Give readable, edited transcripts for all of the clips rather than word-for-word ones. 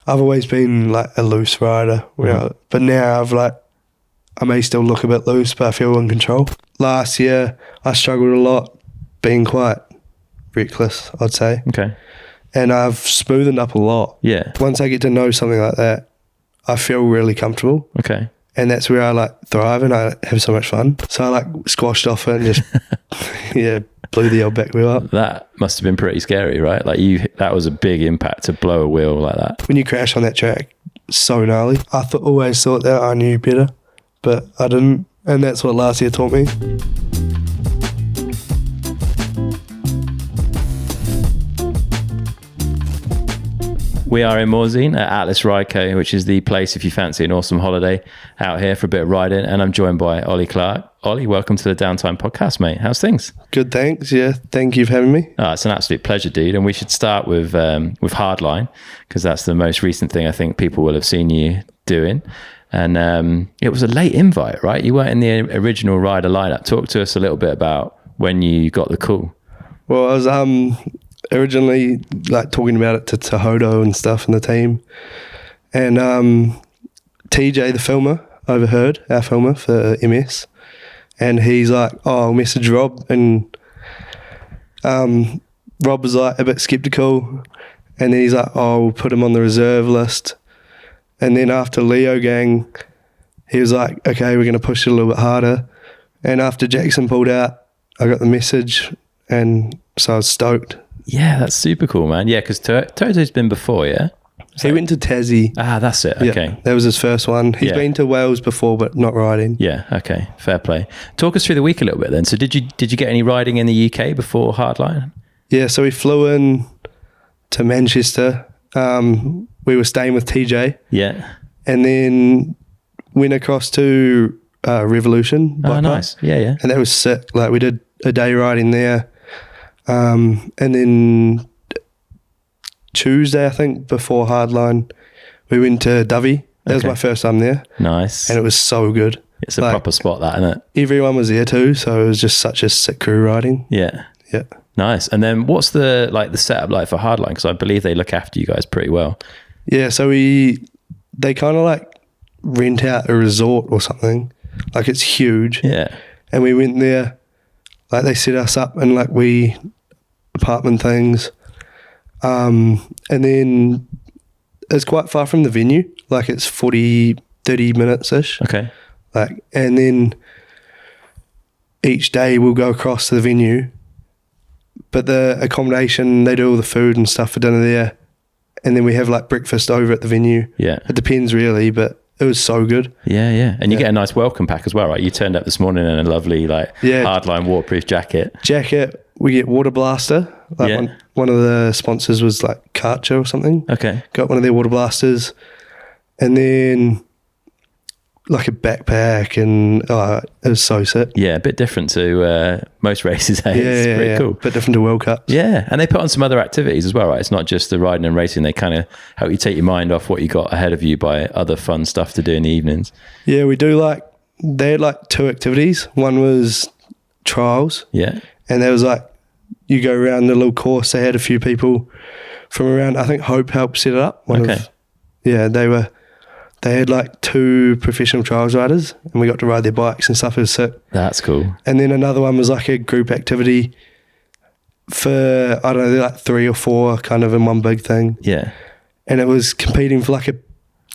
I've always been like a loose rider, but now I may still look a bit loose, but I feel in control. Last year, I struggled a lot, being quite reckless, I'd say. Okay. And I've smoothened up a lot. Yeah. Once I get to know something like that, I feel really comfortable. Okay. And that's where I like thrive and I have so much fun. So I like squashed off it and just, blew the old back wheel up. That must have been pretty scary, right? Like that was a big impact to blow a wheel like that. When you crash on that track, so gnarly. I always thought that I knew better, but I didn't. And that's what last year taught me. We are in Morzine at Atlas Rideco, which is the place if you fancy an awesome holiday out here for a bit of riding. And I'm joined by Oli Clark. Oli, welcome to the Downtime podcast, mate. How's things? Good, thanks. Yeah, thank you for having me. Oh, it's an absolute pleasure, dude. And we should start with Hardline, because that's the most recent thing I think people will have seen you doing. And it was a late invite, right? You weren't in the original rider lineup. Talk to us a little bit about when you got the call. Well, I was originally like talking about it to Hodo and stuff and the team, and TJ, the filmer, overheard our filmer for MS, and he's like, "Oh, I'll message Rob," and Rob was like a bit skeptical, and then he's like, "Oh, we'll put him on the reserve list," and then after Leo Gang, he was like, "Okay, we're going to push it a little bit harder," and after Jackson pulled out, I got the message, and so I was stoked. Yeah, that's super cool, man. Yeah, because Toto's been before, yeah? He went to Tassie. Ah, that's it. Okay. Yeah, that was his first one. He's been to Wales before, but not riding. Yeah, okay. Fair play. Talk us through the week a little bit then. So did you get any riding in the UK before Hardline? Yeah, so we flew in to Manchester. We were staying with TJ. Yeah. And then went across to Revolution. Oh, nice. Yeah. And that was sick. Like, we did a day riding there. And then Tuesday, I think, before Hardline, we went to Dovey. That was my first time there. Nice. And it was so good. It's a proper spot, that, isn't it? Everyone was there too, so it was just such a sick crew riding. Yeah. Yeah. Nice. And then what's the setup like for Hardline? Because I believe they look after you guys pretty well. Yeah, so they kind of like rent out a resort or something. Like, it's huge. Yeah. And we went there, like they set us up in like apartment things. And then it's quite far from the venue. Like, it's 30 minutes-ish. Okay. Like, and then each day we'll go across to the venue. But the accommodation, they do all the food and stuff for dinner there. And then we have like breakfast over at the venue. Yeah. It depends really, but it was so good. Yeah. And you get a nice welcome pack as well, right? You turned up this morning in a lovely Hardline waterproof jacket. We get water blaster. Like one of the sponsors was like Karcher or something. Okay. Got one of their water blasters. And then like a backpack, and it was so sick. Yeah, a bit different to most races. It's pretty cool. A bit different to World Cups. Yeah, and they put on some other activities as well, right? It's not just the riding and racing. They kind of help you take your mind off what you got ahead of you by other fun stuff to do in the evenings. Yeah, we do they had like two activities. One was trials. Yeah. And there was like, you go around the little course. They had a few people from around, I think Hope helped set it up. They had like two professional trials riders, and we got to ride their bikes and stuff. It was sick. That's cool. And then another one was like a group activity for, I don't know, like 3 or 4 kind of in one big thing. Yeah. And it was competing for like a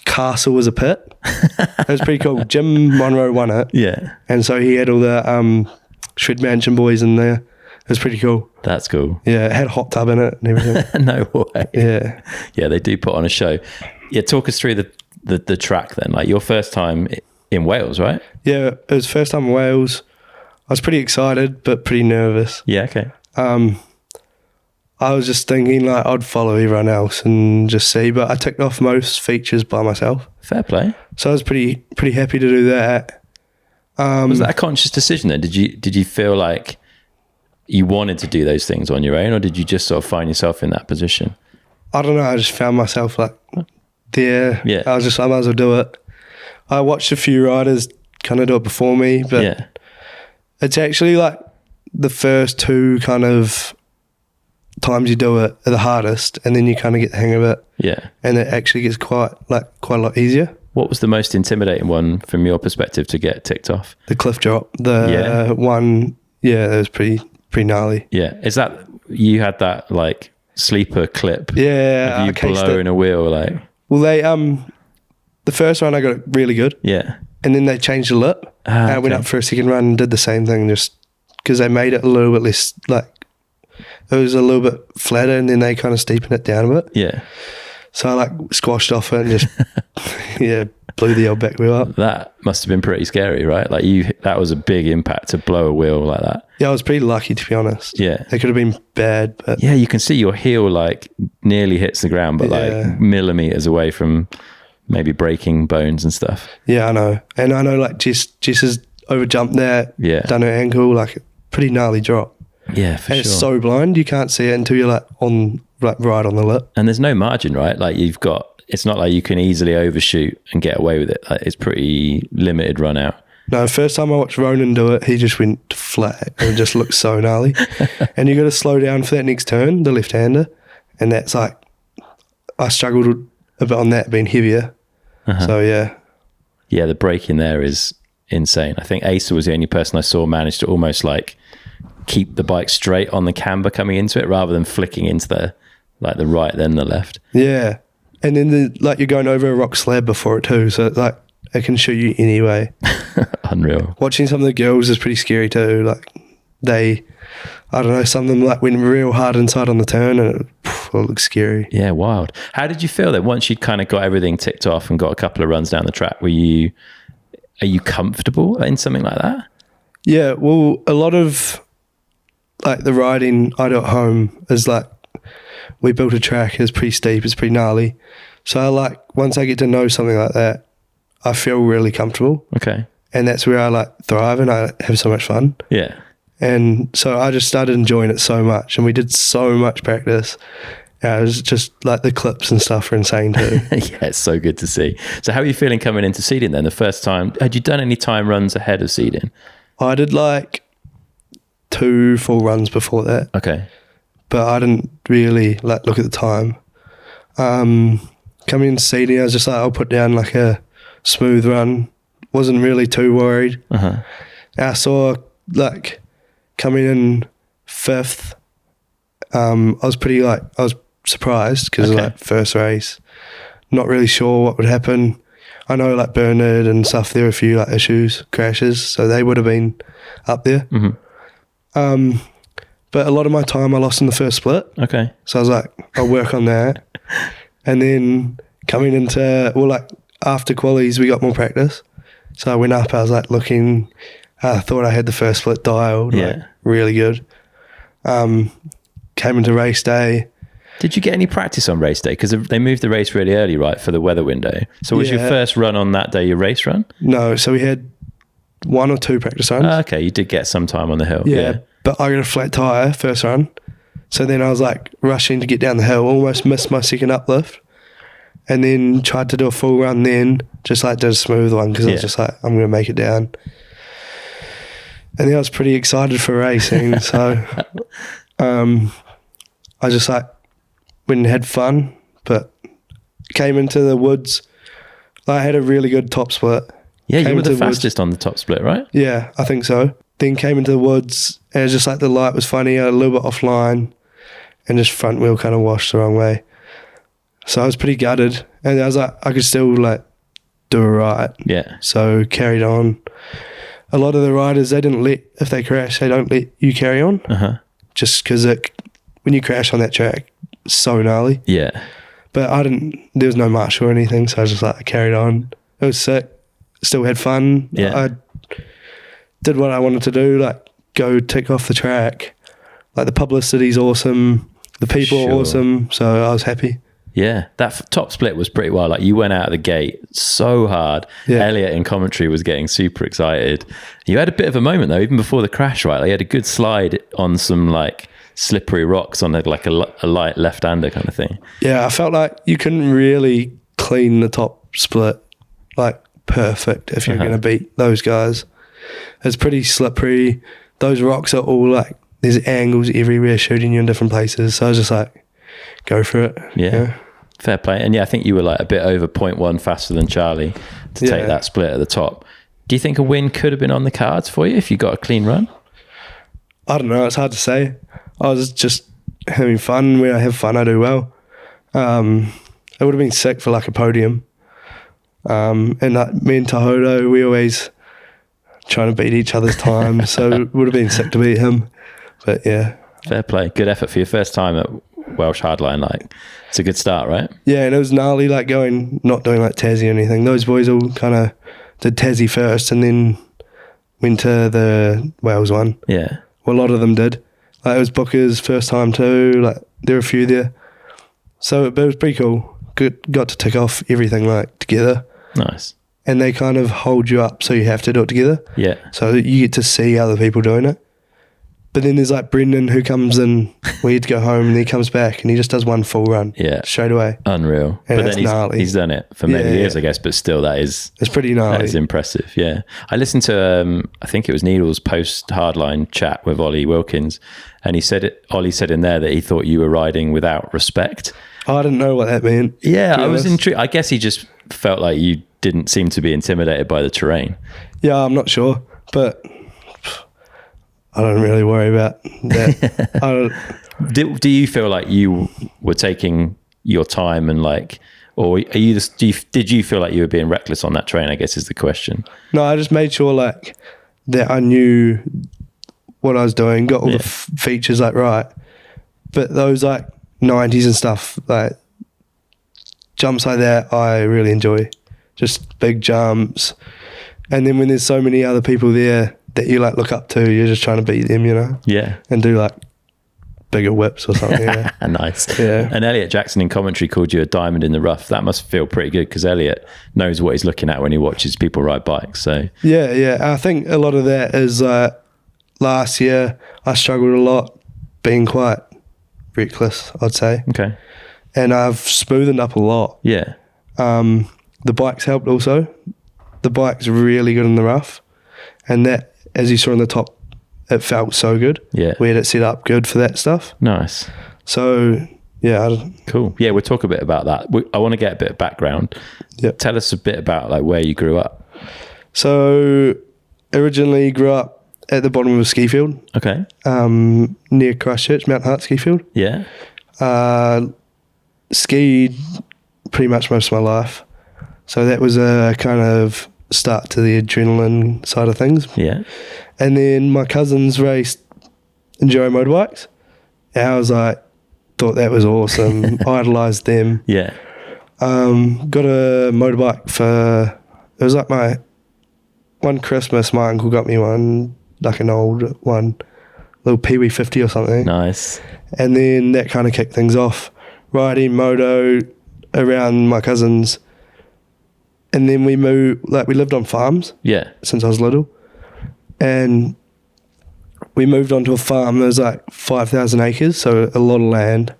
castle as a pit. It was pretty cool. Jim Monroe won it. Yeah. And so he had all the Shred Mansion boys in there. It was pretty cool. That's cool. Yeah, it had a hot tub in it and everything. No way. Yeah. Yeah, they do put on a show. Yeah, talk us through the track then, like your first time in Wales, right? Yeah, it was first time in Wales. I was pretty excited, but pretty nervous. Yeah, okay. I was just thinking like I'd follow everyone else and just see, but I ticked off most features by myself. Fair play. So I was pretty happy to do that. Was that a conscious decision then? Did you feel like you wanted to do those things on your own, or did you just sort of find yourself in that position? I don't know. I just found myself like there. Yeah. I was just, I might as well do it. I watched a few riders kind of do it before me, but it's actually like the first two kind of times you do it are the hardest, and then you kind of get the hang of it. Yeah. And it actually gets quite a lot easier. What was the most intimidating one from your perspective to get ticked off? The cliff drop. One, that was pretty gnarly. Yeah. Is that, you had that like sleeper clip? Yeah. Of you blowing a wheel like? Well, they, the first run I got it really good. Yeah. And then they changed the lip. And I went up for a second run and did the same thing, just because they made it a little bit less, like, it was a little bit flatter, and then they kind of steepened it down a bit. Yeah. So I like squashed off it and just, blew the old back wheel up. That must have been pretty scary, right? Like that was a big impact to blow a wheel like that. Yeah, I was pretty lucky, to be honest. Yeah. It could have been bad, but. Yeah, you can see your heel like nearly hits the ground, but like millimeters away from maybe breaking bones and stuff. Yeah, I know. And I know like Jess has over jumped there, done her ankle, like a pretty gnarly drop. Yeah, for sure. It's so blind, you can't see it until you're like right on the lip. And there's no margin, right? Like it's not like you can easily overshoot and get away with it. Like it's pretty limited run out. No, first time I watched Ronan do it, he just went flat and it just looked so gnarly. And you got to slow down for that next turn, the left-hander. And that's like, I struggled a bit on that being heavier. So yeah. Yeah, the braking there is insane. I think Asa was the only person I saw manage to almost like keep the bike straight on the camber coming into it rather than flicking into the right then the left. Yeah. And then you're going over a rock slab before it too, so it's like it can shoot you anyway. Unreal. Watching some of the girls is pretty scary too. Like some of them like went real hard inside on the turn and it looks scary. Yeah, wild. How did you feel that once you'd kind of got everything ticked off and got a couple of runs down the track? Are you comfortable in something like that? Yeah, well, a lot of like the riding I do at home is like, we built a track, it's pretty steep, it's pretty gnarly. So I like, once I get to know something like that, I feel really comfortable. Okay. And that's where I like thrive and I have so much fun. Yeah. And so I just started enjoying it so much, and we did so much practice. It was just like the clips and stuff are insane too. Yeah, it's so good to see. So how are you feeling coming into seeding then? The first time, had you done any time runs ahead of seeding? I did like 2 full runs before that. Okay. But I didn't really like look at the time. Coming into seeding, I was just like, I'll put down like a smooth run. Wasn't really too worried. I saw like coming in 5th, I was surprised because like first race, not really sure what would happen. I know like Bernard and stuff, there were a few like issues, crashes, so they would have been up there. But a lot of my time I lost in the first split. Okay. So I was like, I'll work on that. And then coming into, after qualies, we got more practice. So I went up, I was like looking, I thought I had the first split dialed, like really good. Came into race day. Did you get any practice on race day? Because they moved the race really early, right, for the weather window. So was your first run on that day your race run? No, so we had 1 or 2 practice runs. Okay, you did get some time on the hill. Yeah. But I got a flat tyre first run. So then I was like rushing to get down the hill, almost missed my second uplift. And then tried to do a full run then, just like did a smooth one because I was just like, I'm going to make it down. And then I was pretty excited for racing. So I just like went and had fun, but came into the woods. I had a really good top split. Yeah, you were the fastest on the top split, right? Yeah, I think so. Then came into the woods and it was just like the light was funny, a little bit offline and just front wheel kind of washed the wrong way. So I was pretty gutted and I was like, I could still like do it right. Yeah. So carried on. A lot of the riders, if they crash, they don't let you carry on. Just because when you crash on that track, it's so gnarly. Yeah. But there was no marshal or anything, so I was just like, I carried on. It was sick. Still had fun. Yeah. I did what I wanted to do, like go tick off the track. Like the publicity's awesome. The people are awesome. So I was happy. Yeah, that top split was pretty wild. Like you went out of the gate so hard. Yeah. Elliot in commentary was getting super excited. You had a bit of a moment though, even before the crash, right? Like you had a good slide on some like slippery rocks on like a light left-hander kind of thing. Yeah, I felt like you couldn't really clean the top split like perfect if you're going to beat those guys. It's pretty slippery. Those rocks are all like, there's angles everywhere shooting you in different places. So I was just like, go for it. Yeah. Fair play. And I think you were like a bit over 0.1 faster than Charlie to take that split at the top. Do you think a win could have been on the cards for you if you got a clean run? I don't know. It's hard to say. I was just having fun. When I have fun, I do well. It would have been sick for like a podium. And like me and Tahoto, we always trying to beat each other's time. So it would have been sick to beat him. But yeah. Fair play. Good effort for your first time at Welsh Hardline. Like, it's a good start, right? Yeah, and it was gnarly, like not doing like Tassie or anything. Those boys all kind of did Tassie first and then went to the Wales one. Yeah. Well, a lot of them did. Like, it was Booker's first time too. Like, there were a few there. So it was pretty cool. Got to tick off everything like together. Nice. And they kind of hold you up, so you have to do it together. Yeah. So you get to see other people doing it. But then there's like Brendan who comes in, we had to go home, and he comes back and he just does one full run. Yeah. Straight away. Unreal. And but then he's done it for many years, I guess, but still it's pretty gnarly. That is impressive, yeah. I listened to, I think it was Needle's post-Hardline chat with Ollie Wilkins, and Ollie said in there that he thought you were riding without respect. Oh, I didn't know what that meant. Yeah, I was intrigued. I guess he just felt like you didn't seem to be intimidated by the terrain. Yeah, I'm not sure, but I don't really worry about that. Do you feel like you were taking your time and like, or are you just, did you feel like you were being reckless on that terrain, I guess is the question. No, I just made sure like that I knew what I was doing, got all the features like right. But those like 90s and stuff, like jumps like that, I really enjoy. Just big jumps. And then when there's so many other people there that you like look up to, you're just trying to beat them, you know? Yeah. And do like bigger whips or something. Yeah. Nice. Yeah. And Elliot Jackson in commentary called you a diamond in the rough. That must feel pretty good because Elliot knows what he's looking at when he watches people ride bikes. So yeah. I think a lot of that is last year I struggled a lot being quite reckless, I'd say. Okay. And I've smoothened up a lot. Yeah. The bikes helped also. The bike's really good in the rough. And that, as you saw on the top, it felt so good. Yeah. We had it set up good for that stuff. Nice. So, yeah. Cool. Yeah, we'll talk a bit about that. I want to get a bit of background. Yep. Tell us a bit about like where you grew up. So, originally grew up at the bottom of a ski field. Okay. Near Christchurch, Mount Hart ski field. Yeah. Skied pretty much most of my life. So that was a kind of start to the adrenaline side of things. Yeah. And then my cousins raced enduro motorbikes. And I was like, thought that was awesome. Idolised them. Yeah. Got a motorbike for, it was like my one Christmas, my uncle got me one, like an old one, little Pee-wee 50 or something. Nice. And then that kind of kicked things off, riding moto around my cousins. And then we moved, like we lived on farms. Yeah. Since I was little. And we moved onto a farm that was like 5,000 acres, so a lot of land.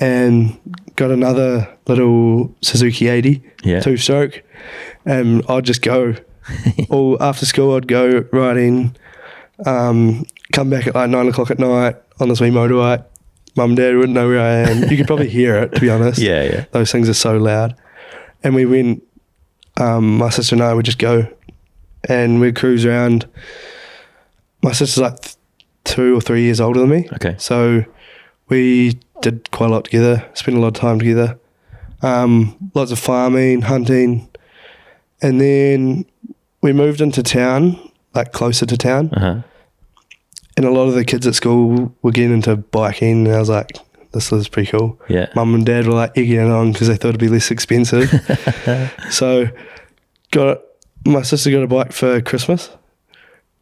And got another little Suzuki 80, two-stroke. And I'd just go, all after school I'd go riding, come back at like 9 o'clock at night on this wee motorbike. Mum and Dad wouldn't know where I am. You could probably hear it, to be honest. Yeah. Those things are so loud. And we went, my sister and I would just go and we'd cruise around. My sister's like 2 or 3 years older than me. Okay. So we did quite a lot together, spent a lot of time together. Lots of farming, hunting. And then we moved into town, like closer to town. Uh-huh. And a lot of the kids at school were getting into biking. And I was like, this is pretty cool. Yeah. Mum and Dad were like egging it on because they thought it'd be less expensive. So my sister got a bike for Christmas.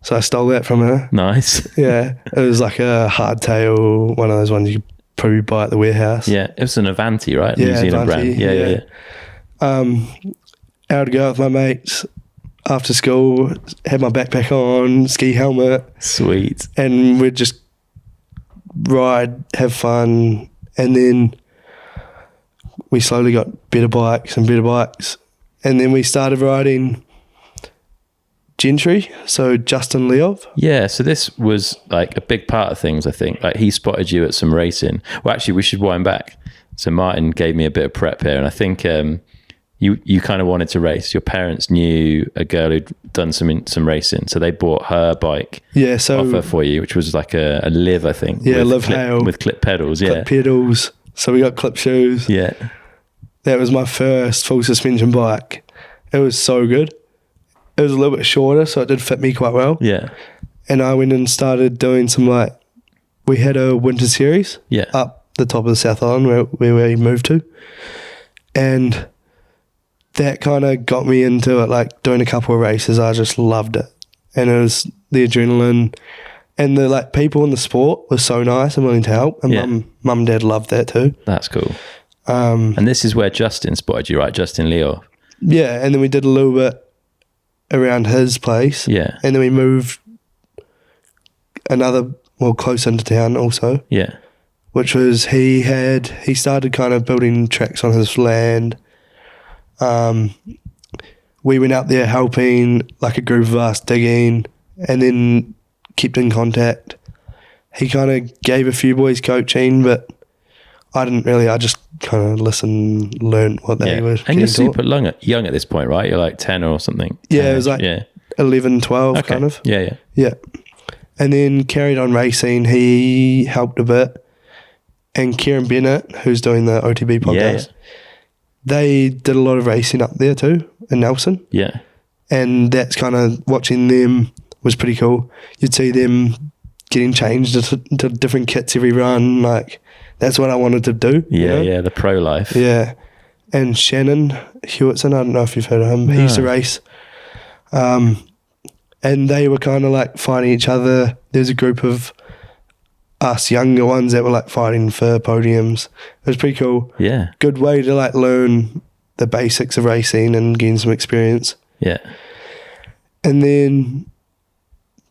So I stole that from her. Nice. Yeah. It was like a hardtail, one of those ones you could probably buy at the warehouse. Yeah. It was an Avanti, right? Yeah, New Zealand Avanti, brand. Yeah. Out to go out with my mates after school, had my backpack on, ski helmet. Sweet. And we'd just ride, have fun. And then we slowly got better bikes. And then we started riding Gentry, so Justin Leov. Yeah, so this was like a big part of things, I think. Like he spotted you at some racing. Well, actually, we should wind back. So Martin gave me a bit of prep here, and I think you kind of wanted to race. Your parents knew a girl who'd done some racing, so they bought her bike off her for you, which was like a Liv, I think. Yeah, Liv Hale. With clip pedals, Clip pedals. So we got clip shoes. Yeah. That was my first full suspension bike. It was so good. It was a little bit shorter, so it did fit me quite well. Yeah. And I went and started doing some we had a winter series up the top of the South Island where we moved to. And that kind of got me into it, like doing a couple of races. I just loved it. And it was the adrenaline and the people in the sport were so nice and willing to help. And mum and dad loved that too. That's cool. And this is where Justin spotted you, right? Justin Leo. Yeah. And then we did a little bit around his place. Yeah. And then we moved close into town also. Yeah. Which was, he started kind of building tracks on his land. We went out there helping like a group of us digging and then kept in contact. He kind of gave a few boys coaching, but I didn't really, I just kind of listened, learned what they were. And you're super young at this point, right? You're like 10 or something. Yeah, it was like 11, 12 kind of. Yeah. And then carried on racing. He helped a bit. And Kieran Bennett, who's doing the OTB podcast, they did a lot of racing up there too in Nelson. Yeah. And that's kind of, watching them was pretty cool. You'd see them getting changed into different kits every run. Like, that's what I wanted to do. Yeah, the pro life. Yeah. And Shannon Hewitson, I don't know if you've heard of him. No. He used to race. And they were kind of like fighting each other. There's a group of us younger ones that were like fighting for podiums. It was pretty cool. Yeah. Good way to like learn the basics of racing and gain some experience. Yeah. And then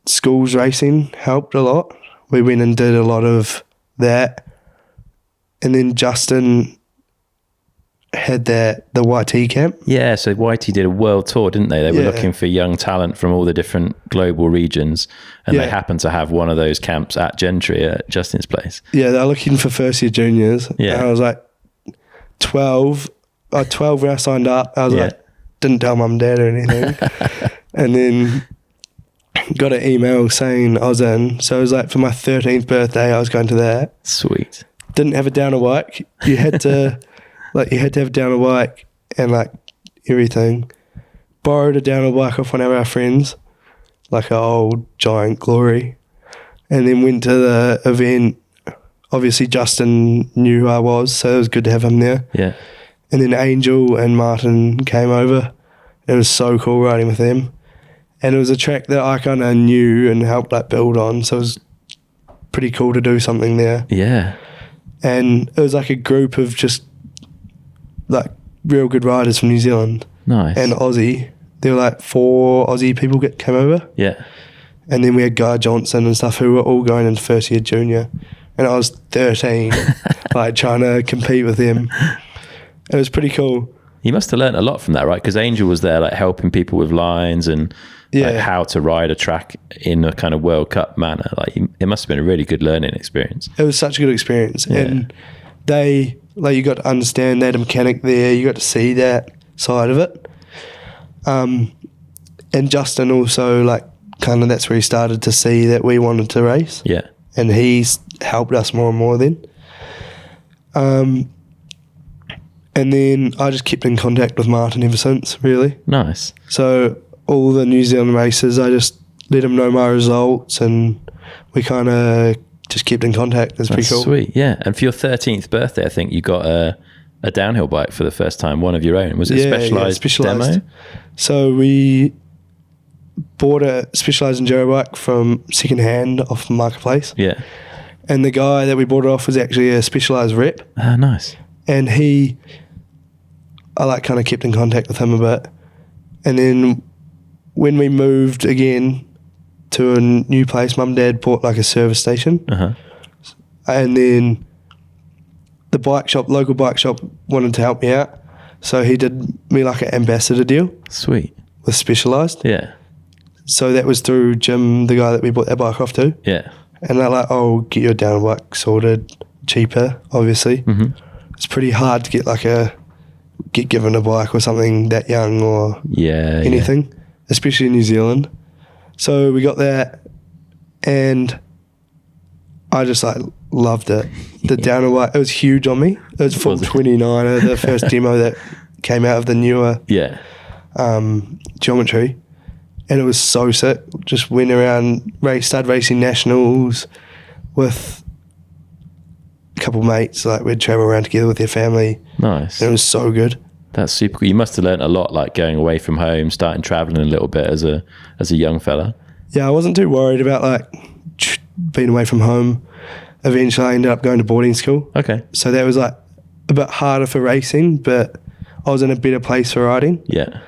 schools racing helped a lot. We went and did a lot of that. And then Justin had the YT camp. Yeah, so YT did a world tour, didn't they? They were looking for young talent from all the different global regions, and they happened to have one of those camps at Gentry at Justin's place. Yeah, they're looking for first year juniors. Yeah. And I was like 12 when I signed up. I was like, didn't tell mum and dad or anything. And then got an email saying I was in. So it was like for my 13th birthday, I was going to that. Sweet. Didn't have a downer bike. You had to... you had to have a downer bike and everything. Borrowed a downer bike off one of our friends, like an old giant Glory, and then went to the event. Obviously, Justin knew who I was, so it was good to have him there. Yeah. And then Angel and Martin came over. It was so cool riding with them. And it was a track that I kind of knew and helped build on, so it was pretty cool to do something there. Yeah. And it was like a group of just real good riders from New Zealand. Nice. And Aussie. There were 4 Aussie people came over. Yeah. And then we had Guy Johnson and stuff who were all going into first year junior. And I was 13, trying to compete with them. It was pretty cool. You must have learned a lot from that, right? Because Angel was there helping people with lines and how to ride a track in a kind of World Cup manner. It must have been a really good learning experience. It was such a good experience. Yeah. And they... you got to understand they had a mechanic there. You got to see that side of it. And Justin also, kind of that's where he started to see that we wanted to race. Yeah. And he's helped us more and more then. And then I just kept in contact with Martin ever since, really. Nice. So all the New Zealand races, I just let him know my results and we kind of... just kept in contact. It's pretty cool. Sweet, yeah. And for your 13th birthday, I think you got a downhill bike for the first time, one of your own. Was it Specialized demo? So we bought a Specialized enduro bike from second hand off the marketplace. Yeah. And the guy that we bought it off was actually a Specialized rep. Ah, nice. And I kind of kept in contact with him a bit. And then when we moved again to a new place, mum and dad bought a service station. Uh-huh. And then the local bike shop wanted to help me out. So he did me an ambassador deal. Sweet. With Specialized. Yeah. So that was through Jim, the guy that we bought that bike off to. Yeah. And they're like, oh, get your down bike sorted, cheaper, obviously. Mm-hmm. It's pretty hard to get given a bike or something that young or anything, especially in New Zealand. So we got that, and I just like loved it. The downer bike, it was huge on me. It was full 29er, the first demo that came out of the newer geometry. And it was so sick. Just went around, started racing nationals with a couple of mates. Like we'd travel around together with their family. Nice. And it was so good. That's super cool. You must have learned a lot, like going away from home, starting traveling a little bit as a young fella. Yeah, I wasn't too worried about like being away from home. Eventually I ended up going to boarding school. Okay. So that was like a bit harder for racing, but I was in a better place for riding. Yeah.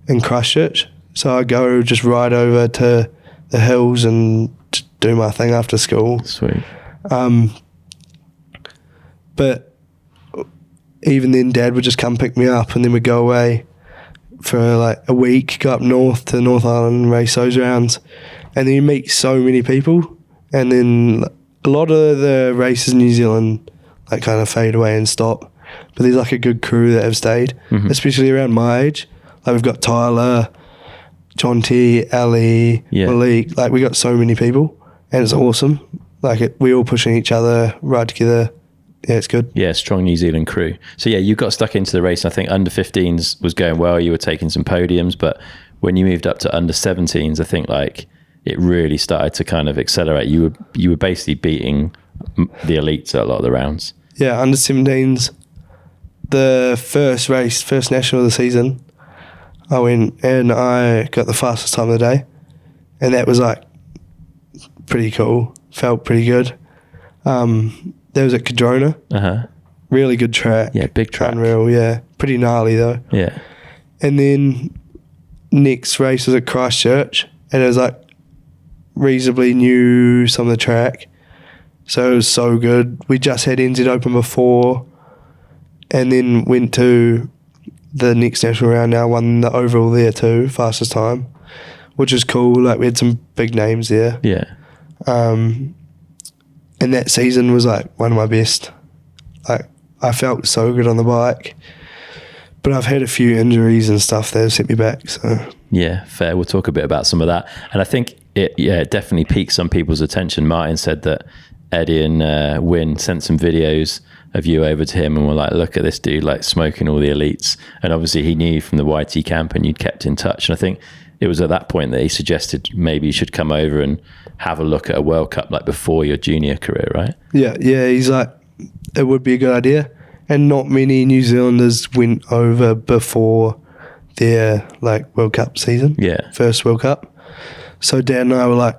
In Christchurch. So I go just ride over to the hills and do my thing after school. Sweet. But even then, Dad would just come pick me up, and then we'd go away for like a week, go up north to North Island and race those rounds. And then you meet so many people, and then a lot of the races in New Zealand like kind of fade away and stop. But there's like a good crew that have stayed, especially around my age. Like we've got Tyler, John T, Ali, Malik, like we got so many people, and it's awesome. Like we all pushing each other, ride together. Yeah, it's good. Yeah, strong New Zealand crew. So yeah, you got stuck into the race. I think under 15s was going well. You were taking some podiums, but when you moved up to under 17s, I think like it really started to kind of accelerate. You were basically beating the elites at a lot of the rounds. Yeah, under 17s, the first national of the season, I went and I got the fastest time of the day, and that was like pretty cool. Felt pretty good. That was at Cadrona. Really good track. Yeah, big track. Unreal, yeah. Pretty gnarly though. Yeah. And then next race was at Christchurch, and it was like reasonably knew some of the track. So it was so good. We just had NZ Open before, and then went to the next national round. Now won the overall there too, fastest time, which is cool. Like we had some big names there. Yeah. And that season was like one of my best. Like I felt so good on the bike, but I've had a few injuries and stuff that have set me back. So yeah, fair. We'll talk a bit about some of that. And I think it definitely piqued some people's attention. Martin said that Eddie and Wynn sent some videos of you over to him and were like, look at this dude like smoking all the elites. And obviously he knew you from the YT camp and you'd kept in touch. And I think it was at that point that he suggested maybe you should come over and have a look at a World Cup like before your junior career, right? Yeah, he's like, it would be a good idea. And not many New Zealanders went over before their like World Cup season. Yeah. First World Cup. So Dad and I were like,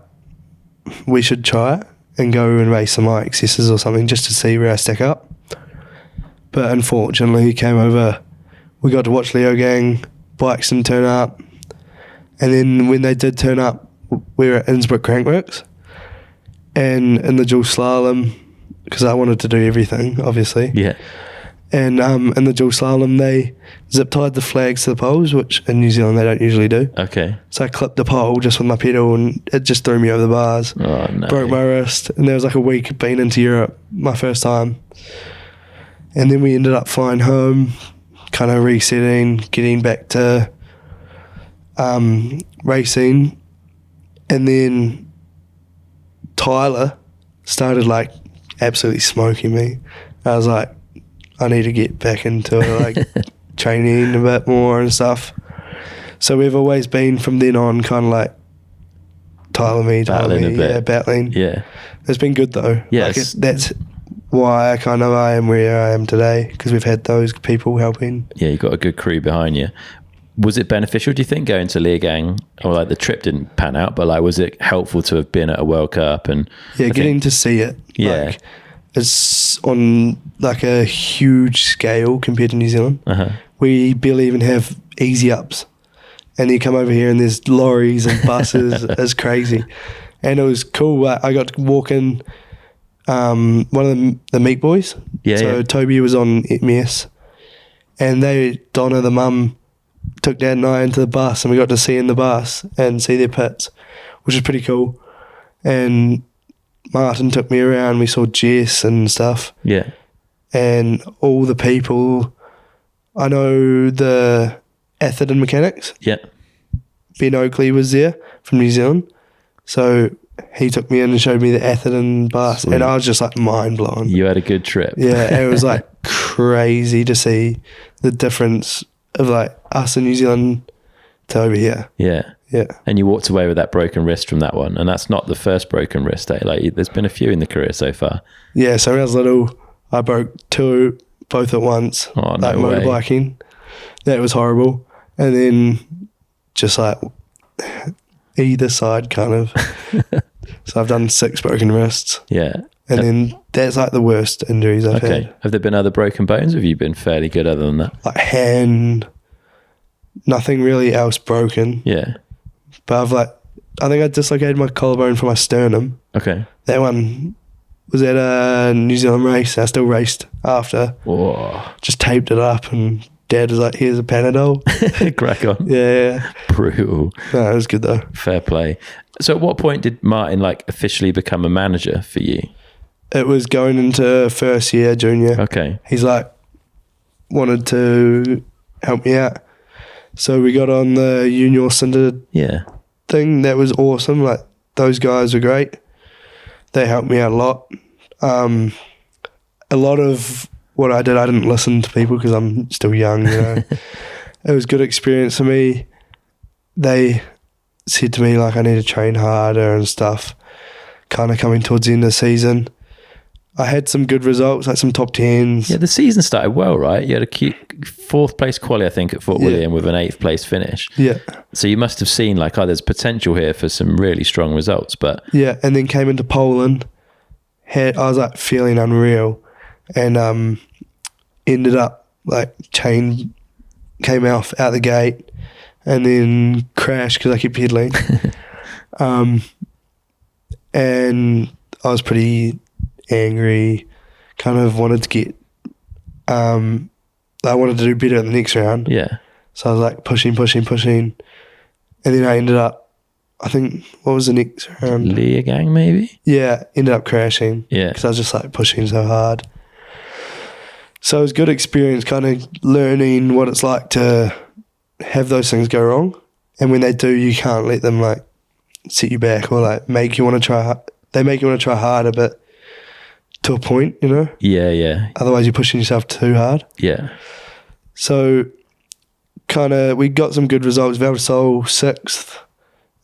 we should try it and go and race some IXSs or something just to see where I stack up. But unfortunately he came over, we got to watch Leo Gang, bikes didn't turn up. And then when they did turn up, we were at Innsbruck Crankworks, and in the dual slalom, because I wanted to do everything, obviously. Yeah. And in the dual slalom, they zip tied the flags to the poles, which in New Zealand they don't usually do. Okay. So I clipped the pole just with my pedal, and it just threw me over the bars. Oh, no. Broke my wrist, and there was like a week being into Europe, my first time. And then we ended up flying home, kind of resetting, getting back to racing, and then Tyler started like absolutely smoking me. I was like, I need to get back into like training a bit more and stuff. So we've always been from then on kind of like battling a bit. Yeah, battling. Yeah, it's been good though. Yes, like that's why I am where I am today, because we've had those people helping. Yeah, you've got a good crew behind you. Was it beneficial, do you think, going to Leergang? Or like the trip didn't pan out, but like was it helpful to have been at a World Cup? And yeah, getting to see it. Yeah. Like, it's on like a huge scale compared to New Zealand. We barely even have easy ups. And you come over here and there's lorries and buses. It's crazy. And it was cool. I got to walk in one of the Meat Boys. Yeah. So Toby was on MS. And Donna, the mum, took Dad and I into the bus, and we got to see in the bus and see their pits, which is pretty cool. And Martin took me around. We saw Jess and stuff. Yeah. And all the people. I know the Atherton mechanics. Yeah. Ben Oakley was there from New Zealand. So he took me in and showed me the Atherton bus. Sweet. And I was just like mind blown. You had a good trip. Yeah, it was like crazy to see the difference of like us in New Zealand to over here. Yeah. Yeah. And you walked away with that broken wrist from that one. And that's not the first broken wrist, eh? Like there's been a few in the career so far. Yeah, so when I was little, I broke 2 both at once. Oh, no like way. Motorbiking. That was horrible. And then just like either side kind of. So I've done 6 broken wrists. Yeah. And then that's like the worst injuries I've had. Have there been other broken bones, or have you been fairly good other than that? Like hand, nothing really else broken. Yeah. But I think I dislocated my collarbone from my sternum. Okay. That one was at a New Zealand race. I still raced after. Whoa. Just taped it up, and Dad was like, here's a Panadol. Crack on. Yeah. Brutal. No, it was good though. Fair play. So at what point did Martin like officially become a manager for you? It was going into first year junior. Okay. He's like, wanted to help me out. So we got on the junior cinder thing. That was awesome. Like, those guys were great. They helped me out a lot. A lot of what I did, I didn't listen to people because I'm still young, you know. It was a good experience for me. They said to me, like, I need to train harder and stuff, kind of coming towards the end of the season. I had some good results, like some top 10s. Yeah, the season started well, right? You had a cute 4th place quali, I think, at Fort William with an 8th place finish. Yeah. So you must have seen like, oh, there's potential here for some really strong results. But yeah, and then came into Poland. I was like feeling unreal, and ended up like chain came out the gate, and then crashed because I kept pedaling. And I was pretty angry, kind of wanted to get I wanted to do better in the next round. Yeah. So I was like pushing, and then I ended up, I think, what was the next round? Leogang maybe? Yeah, ended up crashing. Yeah. Because I was just like pushing so hard. So it was a good experience, kind of learning what it's like to have those things go wrong. And when they do, you can't let them like set you back or like make you want to try. They make you want to try harder, but to a point, you know? Yeah, yeah. Otherwise you're pushing yourself too hard. Yeah. So kind of, we got some good results. Val Sol 6th.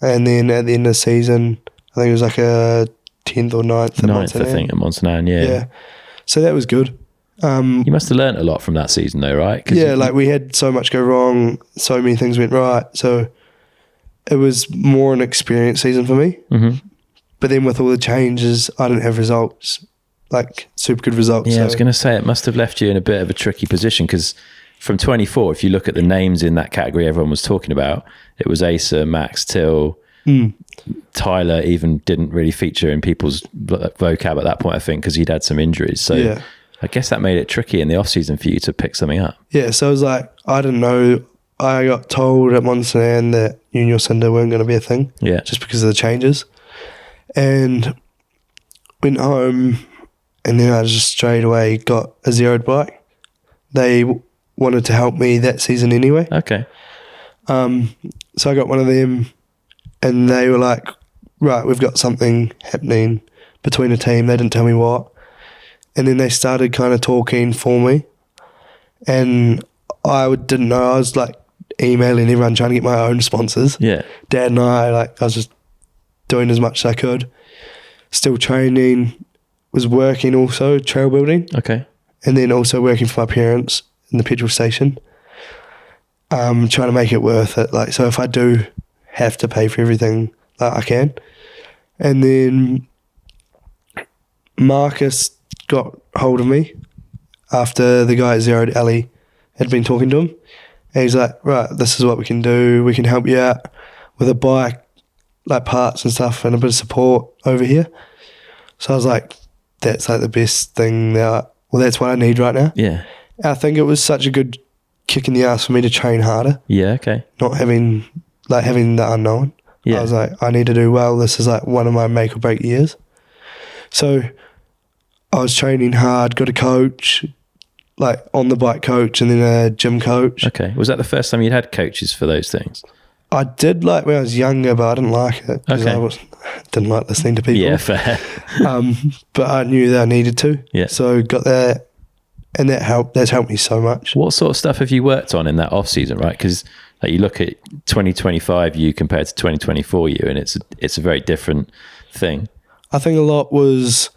And then at the end of the season, I think it was like a 10th or 9th. 9th, I think, at Montanan, yeah. So that was good. You must have learnt a lot from that season though, right? Yeah, like we had so much go wrong, so many things went right. So it was more an experience season for me. Mm-hmm. But then with all the changes, I didn't have results, like super good results. Yeah, so. I was going to say it must have left you in a bit of a tricky position because from 24, if you look at the names in that category everyone was talking about, it was Asa, Max, Till, Tyler even didn't really feature in people's vocab at that point, I think, because he'd had some injuries. So yeah. I guess that made it tricky in the off-season for you to pick something up. Yeah, so it was like, I didn't know. I got told at Montanan that Junior Cinder weren't going to be a thing. Yeah. Just because of the changes. And went home, and then I just straight away got a zeroed bike. They wanted to help me that season anyway. Okay. So I got one of them, and they were like, right, we've got something happening between a team. They didn't tell me what. And then they started kind of talking for me. And I didn't know. I was like emailing everyone trying to get my own sponsors. Yeah. Dad and I was just doing as much as I could. Still training, was working also, trail building. Okay. And then also working for my parents in the petrol station. Trying to make it worth it. Like, so if I do have to pay for everything, I can. And then Marcus got hold of me after the guy at Zeroed, Ali, had been talking to him. And he's like, right, this is what we can do. We can help you out with a bike, like parts and stuff, and a bit of support over here. So I was like, that's like the best thing now. Well, that's what I need right now. Yeah. I think it was such a good kick in the ass for me to train harder. Yeah, okay. Not having the unknown. Yeah. I was like, I need to do well. This is like one of my make or break years. So I was training hard, got a coach, like on the bike coach and then a gym coach. Okay. Was that the first time you'd had coaches for those things? I did like when I was younger, but I didn't like it because I didn't like listening to people. Yeah, fair. But I knew that I needed to. Yeah. So got that, and that helped. That's helped me so much. What sort of stuff have you worked on in that off season, right? Because like, you look at 2025 you compared to 2024 you, and it's a very different thing. I think a lot was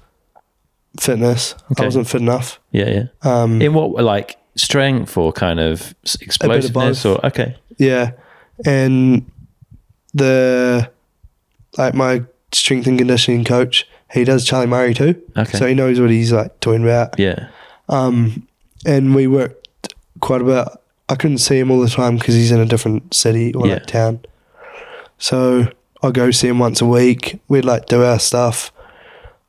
fitness. Okay. I wasn't fit enough. Yeah. In what, like strength or kind of explosiveness or okay. Yeah. And my strength and conditioning coach, he does Charlie Murray too. Okay. So he knows what he's like talking about. Yeah. And we worked quite a bit. I couldn't see him all the time because he's in a different city or like town. So I'd go see him once a week. We'd like do our stuff.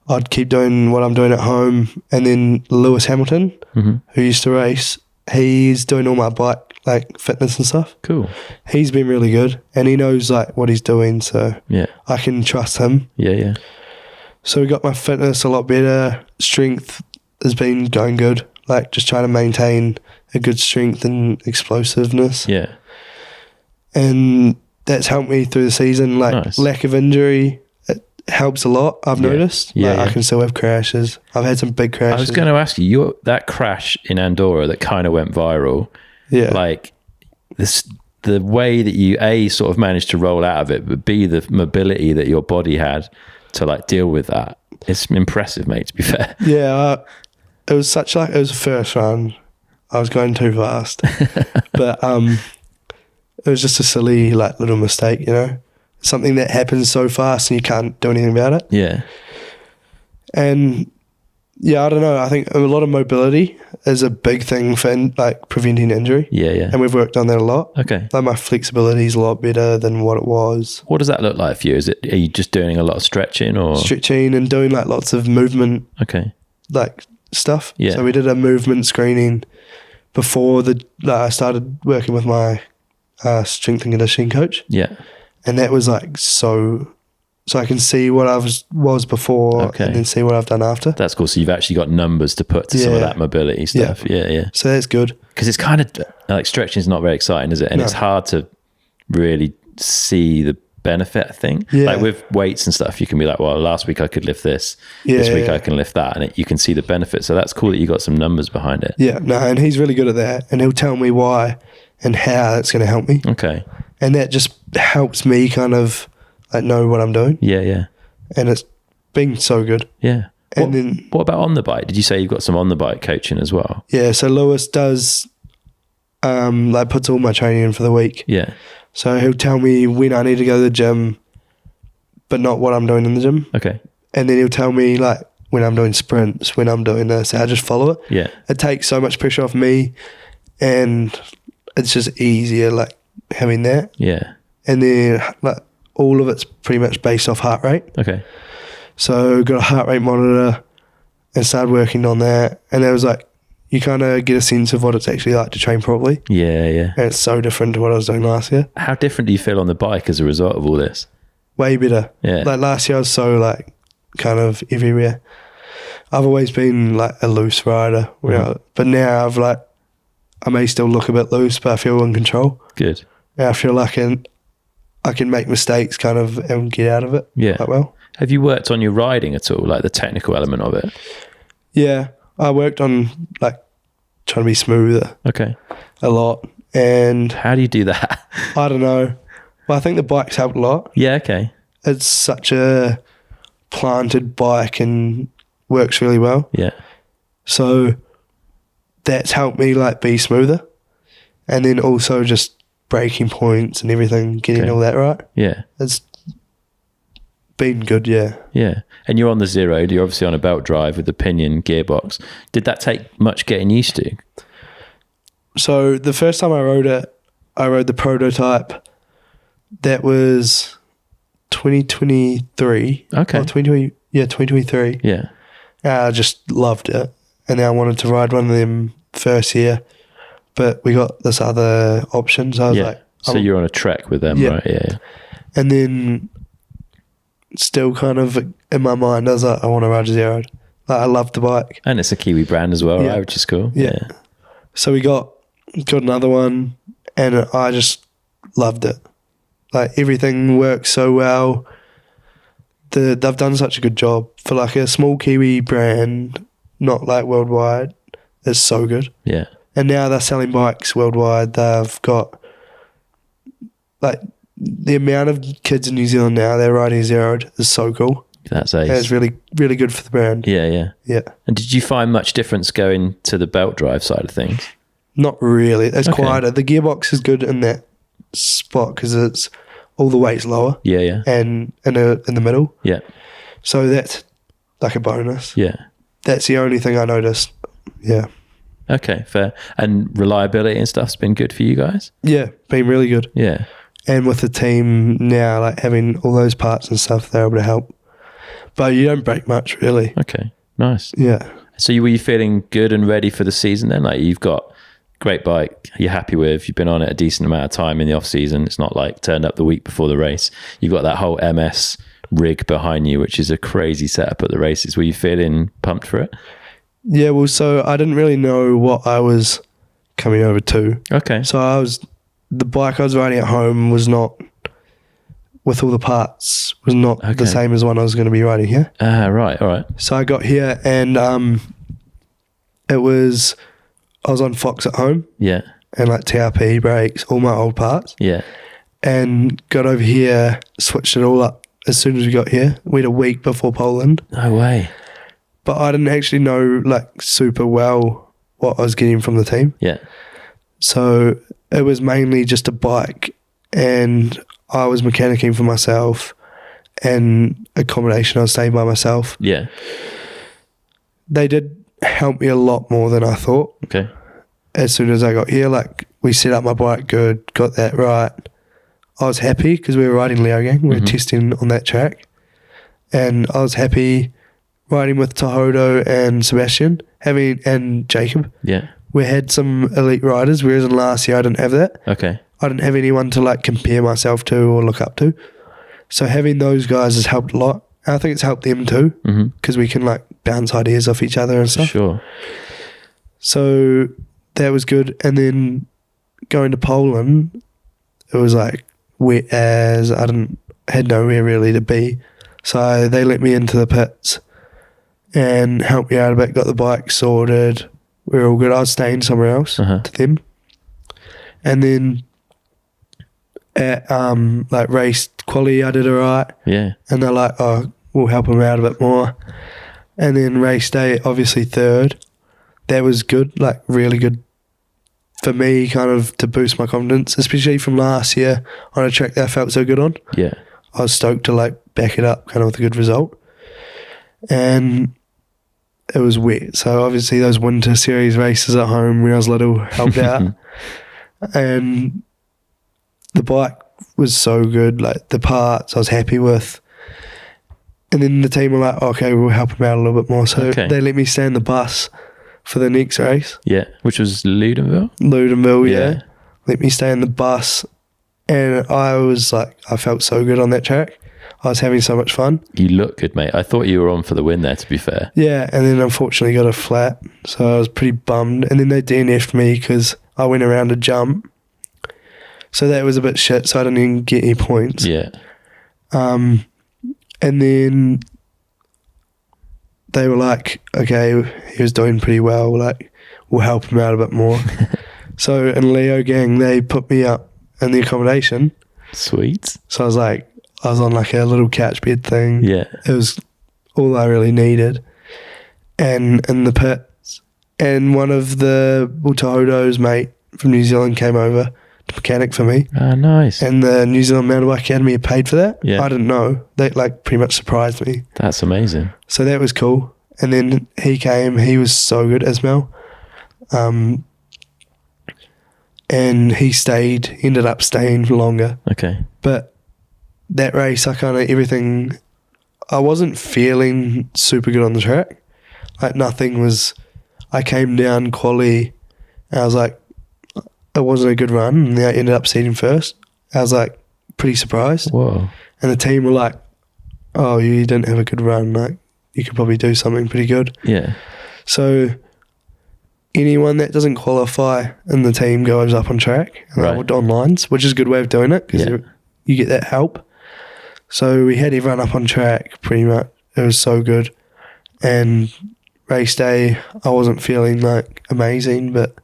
I'd keep doing what I'm doing at home. And then Lewis Hamilton, who used to race, he's doing all my bike like fitness and stuff. Cool. He's been really good and he knows like what he's doing, so I can trust him. Yeah. So we got my fitness a lot better. Strength has been going good, like just trying to maintain a good strength and explosiveness. Yeah. And that's helped me through the season. Like nice. Lack of injury, it helps a lot. I've noticed. Yeah. I can still have crashes. I've had some big crashes. I was going to ask you, that crash in Andorra that kind of went viral. Yeah. Like the way that you sort of managed to roll out of it, but B, the mobility that your body had to like deal with that. It's impressive, mate, to be fair. Yeah. It was it was the first run. I was going too fast. But it was just a silly like little mistake, you know? Something that happens so fast and you can't do anything about it. Yeah. And yeah, I don't know. I think a lot of mobility is a big thing for like preventing injury. Yeah. And we've worked on that a lot. Okay. Like my flexibility is a lot better than what it was. What does that look like for you? Are you just doing a lot of stretching or? Stretching and doing like lots of movement. Okay. Like stuff. Yeah. So we did a movement screening before I started working with my strength and conditioning coach. Yeah. And that was like so I can see what I was before and then see what I've done after. That's cool. So you've actually got numbers to put to some of that mobility stuff. Yeah. So that's good. Because it's kind of like stretching is not very exciting, is it? And it's hard to really see the benefit, I think. Yeah. Like with weights and stuff, you can be like, well, last week I could lift this. This week I can lift that. And you can see the benefit. So that's cool that you got some numbers behind it. Yeah. No, and he's really good at that. And he'll tell me why and how it's going to help me. Okay. And that just helps me kind of like know what I'm doing. Yeah. And it's been so good. Yeah. And what about on the bike? Did you say you've got some on the bike coaching as well? Yeah. So Lewis does like puts all my training in for the week. Yeah. So he'll tell me when I need to go to the gym, but not what I'm doing in the gym. Okay. And then he'll tell me like when I'm doing sprints, when I'm doing this. I just follow it. Yeah. It takes so much pressure off me, and it's just easier like having that. Yeah. And then like all of it's pretty much based off heart rate. Okay. So got a heart rate monitor and started working on that. And it was like, you kind of get a sense of what it's actually like to train properly. Yeah. And it's so different to what I was doing last year. How different do you feel on the bike as a result of all this? Way better. Yeah. Like last year I was so like kind of everywhere. I've always been like a loose rider, you know, but now I may still look a bit loose, but I feel in control. Good. Yeah, I feel like I can make mistakes kind of and get out of it quite well. Have you worked on your riding at all, like the technical element of it? Yeah, I worked on like trying to be smoother. Okay. A lot. And how do you do that? I don't know. Well, I think the bike's helped a lot. Yeah, okay. It's such a planted bike and works really well. Yeah. So that's helped me like be smoother. And then also just braking points and everything, getting all that right. Yeah. It's been good, yeah. Yeah. And you're on the zero, you're obviously on a belt drive with the pinion gearbox. Did that take much getting used to? So the first time I rode it, I rode the prototype. That was 2023. Okay. 2023. Yeah. I just loved it. And then I wanted to ride one of them first year. but we got this other option. So I was like, so you're on a trek with them, right? Yeah. And then still kind of in my mind, I was like, I want to ride a zeroed. Like, I love the bike. And it's a Kiwi brand as well, right? Which is cool. Yeah. So we got another one, and I just loved it. Like, everything works so well. They've done such a good job for like a small Kiwi brand, not like worldwide. It's so good. Yeah. And now they're selling bikes worldwide. They've got like the amount of kids in New Zealand now they're riding zeroed is so cool. That's ace. And it's really, really good for the brand. Yeah. Yeah. And did you find much difference going to the belt drive side of things? Not really. It's quieter. The gearbox is good in that spot because it's all the weight's lower. Yeah. And in the middle. Yeah. So that's like a bonus. Yeah. That's the only thing I noticed. Yeah. Okay, fair. And reliability and stuff's been good for you guys? Yeah, been really good. Yeah. And with the team now, like having all those parts and stuff, they're able to help. But you don't break much, really. Okay, nice. Yeah. So were you feeling good and ready for the season then? Like, you've got great bike you're happy with, you've been on it a decent amount of time in the off season. It's not like turned up the week before the race. You've got that whole MS rig behind you, which is a crazy setup at the races. Were you feeling pumped for it? Yeah, well, so I didn't really know what I was coming over to. Okay. So the bike I was riding at home was not, with all the parts, was not the same as one I was going to be riding here. Right, all right. So I got here and I was on Fox at home. Yeah. And like TRP, brakes, all my old parts. Yeah. And got over here, switched it all up as soon as we got here. We had a week before Poland. No way. But I didn't actually know like super well what I was getting from the team. Yeah. So it was mainly just a bike and I was mechanicking for myself and accommodation. I was staying by myself. Yeah. They did help me a lot more than I thought. Okay. As soon as I got here, like we set up my bike good, got that right. I was happy because we were riding Leogang. We were testing on that track. And I was happy riding with Tohoto and Sebastian, and Jacob. Yeah. We had some elite riders, whereas in last year I didn't have that. Okay. I didn't have anyone to like compare myself to or look up to. So having those guys has helped a lot. And I think it's helped them too because we can like bounce ideas off each other and stuff. Sure. So that was good. And then going to Poland, it was like wet as I had nowhere really to be. So they let me into the pits and helped me out a bit, got the bike sorted. We were all good. I was staying somewhere else to them. And then at like race quality, I did all right. Yeah. And they're like, oh, we'll help them out a bit more. And then race day, obviously third. That was good, like really good for me, kind of to boost my confidence, especially from last year on a track that I felt so good on. Yeah. I was stoked to like back it up kind of with a good result. And it was wet. So obviously those winter series races at home when I was little helped out. And the bike was so good, like the parts I was happy with. And then the team were like, okay, we'll help them out a little bit more. So they let me stay in the bus for the next race. Yeah, which was Ludenville? Ludenville, yeah. Let me stay in the bus. And I felt so good on that track. I was having so much fun. You look good, mate. I thought you were on for the win there, to be fair. Yeah, and then unfortunately got a flat. So I was pretty bummed. And then they DNF'd me because I went around a jump. So that was a bit shit, so I didn't even get any points. Yeah. And then they were like, okay, he was doing pretty well. Like, we'll help him out a bit more. So in Leogang, they put me up in the accommodation. Sweet. So I was on like a little couch bed thing. Yeah. It was all I really needed. And in the pits, and one of the Tohoto's mate from New Zealand came over to mechanic for me. Ah, nice. And the New Zealand Mountain Bike Academy had paid for that. Yeah. I didn't know. They like pretty much surprised me. That's amazing. So that was cool. And then he came. He was so good, Ismail. And he ended up staying longer. Okay. But that race, I wasn't feeling super good on the track. Like I came down quali and I was like, it wasn't a good run and they ended up seeding first. I was like pretty surprised. Whoa. And the team were like, oh, you didn't have a good run. Like, you could probably do something pretty good. Yeah. So anyone that doesn't qualify in the team goes up on track on lines, which is a good way of doing it because you get that help. So we had everyone up on track pretty much. It was so good. And race day, I wasn't feeling like amazing, but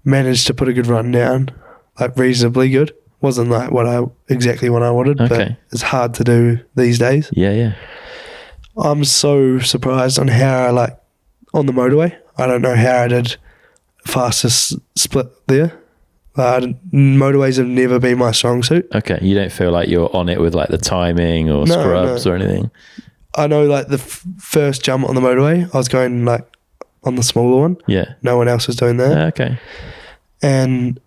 managed to put a good run down, like reasonably good. Wasn't like exactly what I wanted, but it's hard to do these days. Yeah. I'm so surprised on how I on the motorway. I don't know how I did fastest split there. Motorways have never been my strong suit. Okay, you don't feel like you're on it with like the timing or scrubs or anything? I know like the first jump on the motorway, I was going like on the smaller one. Yeah. No one else was doing that. Okay. And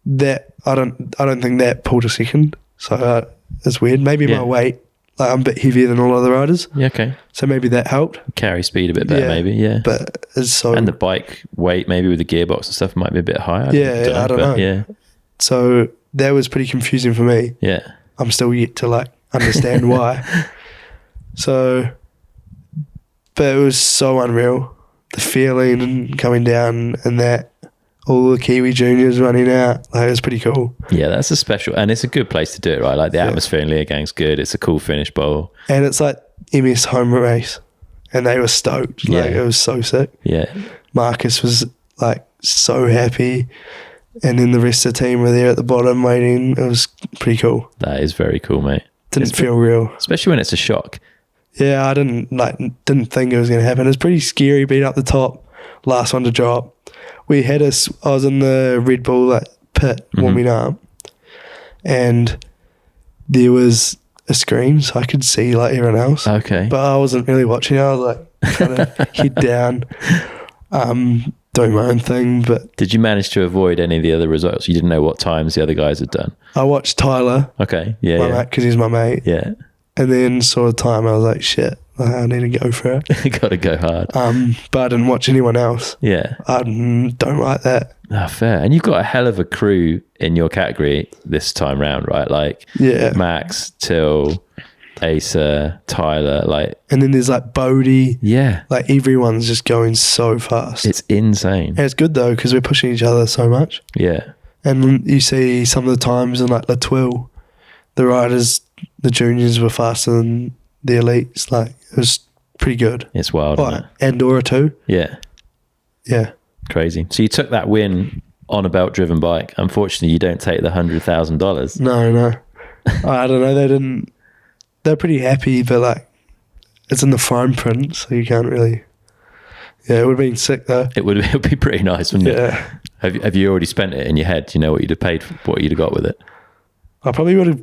that, I don't think that pulled a second. So it's weird. Maybe my weight, like I'm a bit heavier than all other riders. Yeah, okay. So maybe that helped. Carry speed a bit better, maybe, yeah. But it's so... And the bike weight, maybe with the gearbox and stuff, might be a bit higher. I don't know. Yeah. So that was pretty confusing for me. Yeah. I'm still yet to like understand why. So, but it was so unreal. The feeling and coming down and that, all the Kiwi juniors running out, like it was pretty cool. Yeah, that's a special, and it's a good place to do it, right? Like the atmosphere in Leogang's good. It's a cool finish bowl. And it's like MS home race. And they were stoked. Like it was so sick. Yeah. Marcus was like so happy. And then the rest of the team were there at the bottom waiting. It was pretty cool. That is very cool, mate. Didn't feel real. Especially when it's a shock. Yeah, I didn't think it was going to happen. It was pretty scary being up the top, last one to drop. I was in the Red Bull pit warming up, and there was a screen, so I could see like everyone else. Okay. But I wasn't really watching. I was like kind of head down, doing my own thing. But did you manage to avoid any of the other results? You didn't know what times the other guys had done? I watched Tyler. Okay. Yeah. Because he's my mate. Yeah. And then saw the time. I was like, shit, I need to go for it. You got to go hard. But I didn't watch anyone else. Yeah. I don't like that. Ah, fair. And you've got a hell of a crew in your category this time round, right? Like Max, Till, Asa, Tyler, like. And then there's like Bodie. Yeah. Like everyone's just going so fast. It's insane. And it's good though, because we're pushing each other so much. Yeah. And you see some of the times in like La Twil, the riders, the juniors were faster than the elites. Like it was pretty good. It's wild, isn't it? Andorra too. Yeah. Yeah. Crazy. So you took that win on a belt driven bike. Unfortunately, you don't take the $100,000. No. I don't know. They're pretty happy, but like it's in the fine print, so you can't really. Yeah, it would have been sick though. It would be pretty nice, wouldn't it? Yeah. Have you already spent it in your head? Do you know what you'd have paid for, what you'd have got with it? I probably would have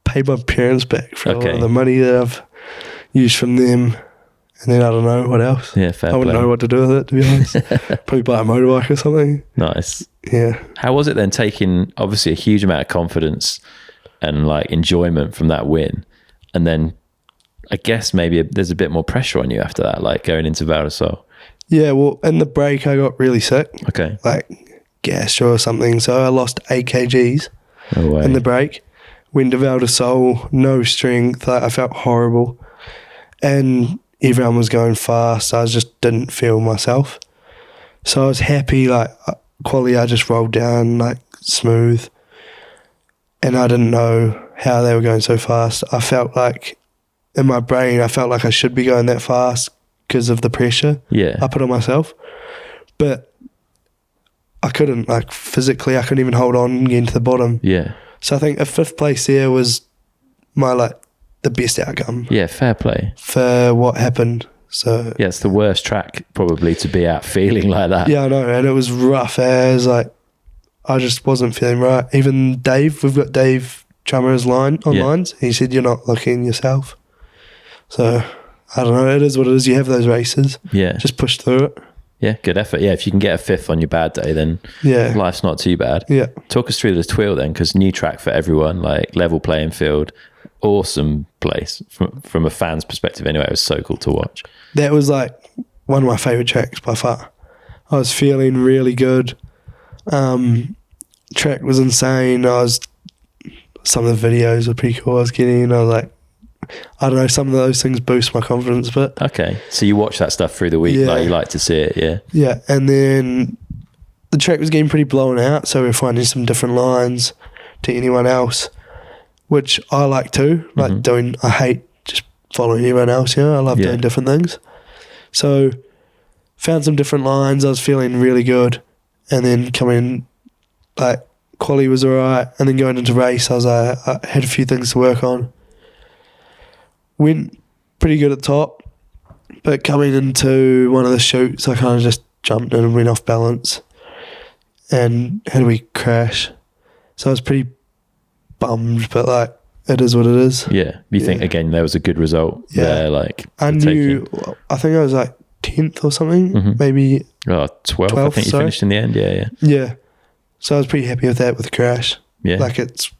paid my parents back for all of the money that I've used from them. And then I don't know what else. Yeah, fair I wouldn't know what to do with it, to be honest. Probably buy a motorbike or something. Nice. Yeah. How was it then taking, obviously, a huge amount of confidence and like enjoyment from that win? And then I guess maybe there's a bit more pressure on you after that, like going into Val d'Isole. Yeah, well, in the break, I got really sick. Okay. Like gastro or something. So I lost 8 kgs in the break. Went to Val d'Isole, no strength. I felt horrible. And everyone was going fast. I just didn't feel myself. So I was happy, like quality I just rolled down like smooth. And I didn't know how they were going so fast. I felt like in my brain, I felt like I should be going that fast because of the pressure I put on myself. But I couldn't, like physically, I couldn't even hold on and get into the bottom. Yeah. So I think a 5th place there was my like the best outcome. Yeah, fair play. For what happened. So yeah, it's the worst track probably to be out feeling like that. Yeah, I know. And it was rough as like I just wasn't feeling right. Even Dave, we've got Dave Chummer's lines. He said, you're not looking yourself. So I don't know. It is what it is. You have those races. Yeah. Just push through it. Yeah, good effort. Yeah, if you can get a 5th on your bad day, then life's not too bad. Yeah. Talk us through the Twil then, because new track for everyone, like level playing field, awesome place from a fan's perspective. Anyway, it was so cool to watch. That was like one of my favourite tracks by far. I was feeling really good. track was insane. Some of the videos were pretty cool I was getting. I was like, I don't know, some of those things boost my confidence a bit. Okay, so you watch that stuff through the week, like you like to see it, yeah? Yeah, and then the track was getting pretty blown out, so we were finding some different lines to anyone else, which I like too. Like I hate just following anyone else, I love doing different things. So found some different lines, I was feeling really good, and then coming, like, quali was alright, and then going into race, I had a few things to work on. Went pretty good at the top, but coming into one of the shoots, I kind of just jumped in and went off balance and had a wee crash. So I was pretty bummed, but like, it is what it is. Yeah. You think, again, there was a good result there? Like, I think I was like 10th or something, maybe. 12th, I think you finished in the end, yeah. Yeah. So I was pretty happy with that, with the crash. Yeah. Like, it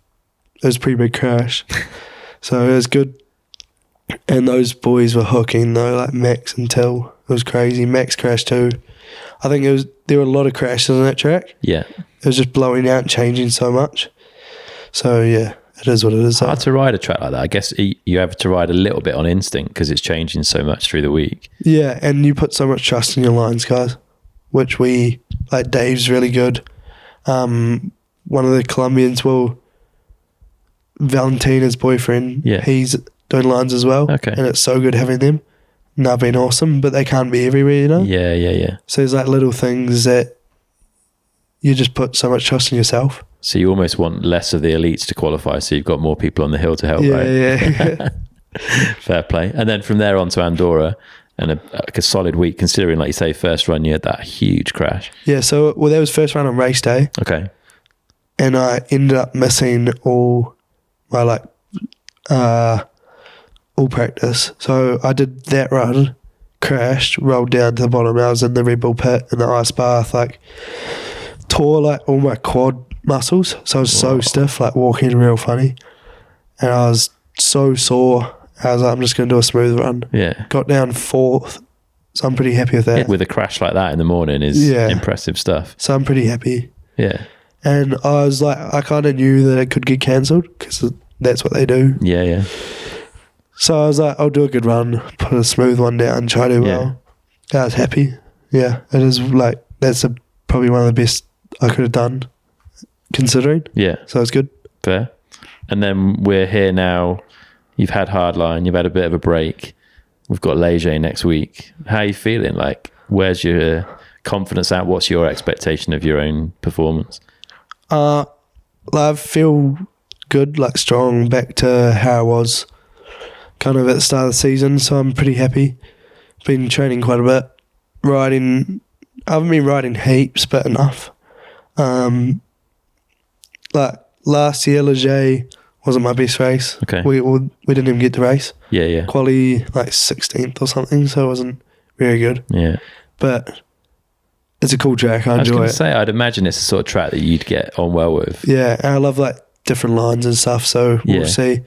was a pretty big crash. So it was good. And those boys were hooking though, like Max and Till. It was crazy. Max crashed too. I think there were a lot of crashes on that track. Yeah. It was just blowing out and changing so much. So yeah, it is what it is. Hard to ride a track like that. I guess you have to ride a little bit on instinct because it's changing so much through the week. Yeah, and you put so much trust in your lines, guys, which Dave's really good. One of the Colombians, Valentina's boyfriend, he's doing lines as well. Okay. And it's so good having them. And they've been awesome, but they can't be everywhere, Yeah. So there's like little things that you just put so much trust in yourself. So you almost want less of the elites to qualify, so you've got more people on the hill to help, right? Yeah. Fair play. And then from there on to Andorra, and a solid week, considering, like you say, first run you had that huge crash. Yeah, so that was first run on race day. Okay. And I ended up missing all my all practice. So I did that run, crashed, rolled down to the bottom. I was in the Red Bull pit in the ice bath, tore all my quad muscles. So I was so stiff, walking real funny. And I was so sore. I was like, I'm just going to do a smooth run. Yeah. Got down 4th. So I'm pretty happy with that. With a crash like that in the morning is impressive stuff. So I'm pretty happy. Yeah. And I was like, I kind of knew that it could get cancelled because that's what they do. Yeah. So I was like, I'll do a good run, put a smooth one down, try to do well. I was happy. Yeah, it is that's probably one of the best I could have done, considering. Yeah. So it's good. Fair. And then we're here now. You've had Hardline, you've had a bit of a break. We've got Leger next week. How are you feeling? Where's your confidence at? What's your expectation of your own performance? I feel good, strong, back to how I was kind of at the start of the season, so I'm pretty happy. Been training quite a bit. Riding, I haven't been riding heaps, but enough. Last year, Leger wasn't my best race. Okay. We didn't even get to race. Yeah. Quali 16th or something, so it wasn't very good. Yeah. But it's a cool track. I enjoy it. I was going to say, I'd imagine it's the sort of track that you'd get on well with. Yeah, and I love different lines and stuff, so we'll see.